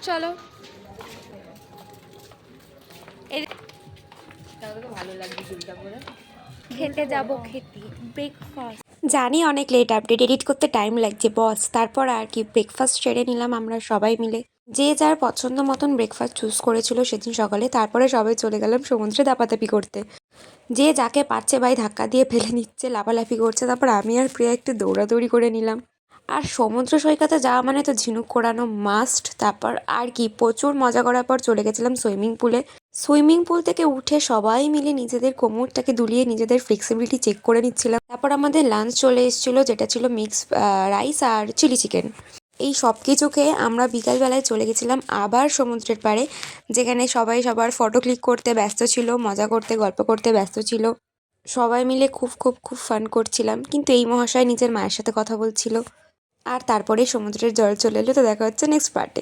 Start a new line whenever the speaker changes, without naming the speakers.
চলো
ভালো লাগবে চুলটা পরে।
খেতে যাব খেতে ব্রেকফাস্ট।
জানি অনেক লেট, আপডেট এডিট করতে টাইম লাগছে বস। তারপর আর কি ব্রেকফাস্ট সেরে নিলাম আমরা সবাই মিলে। যে যার পছন্দ মতন ব্রেকফাস্ট চুজ করেছিল সেদিন সকালে। তারপরে সবাই চলে গেলাম সমুদ্রে দাপাদাপি করতে। যে যাকে পারছে ভাই ধাক্কা দিয়ে ফেলে নিচ্ছে, লাফালাফি করছে। তারপর আমি আর প্রিয়া একটু দৌড়াদৌড়ি করে নিলাম। আর সমুদ্র সৈকতে যাওয়া মানে তো ঝিনুক কোড়ানো মাস্ট। তারপর আর কি প্রচুর মজা করার পর চলে গেছিলাম সুইমিং পুলে। সুইমিং পুল থেকে উঠে সবাই মিলে নিজেদের কোমরটাকে দুলিয়ে নিজেদের ফ্লেক্সিবিলিটি চেক করে নিচ্ছিলাম। তারপর আমাদের লাঞ্চ চলে এসেছিলো, যেটা ছিল মিক্স রাইস আর চিলি চিকেন। এই সব কিছু খেয়ে আমরা বিকালবেলায় চলে গেছিলাম আবার সমুদ্রের পাড়ে, যেখানে সবাই সবার ফটো ক্লিক করতে ব্যস্ত ছিল, মজা করতে গল্প করতে ব্যস্ত ছিল। সবাই মিলে খুব খুব খুব ফান করছিলাম, কিন্তু এই মহাশয় নিজের মায়ের সাথে কথা বলছিল। আর তারপরে সমুদ্রের জল চলে এলো। তো দেখা হচ্ছে নেক্সট পার্টে।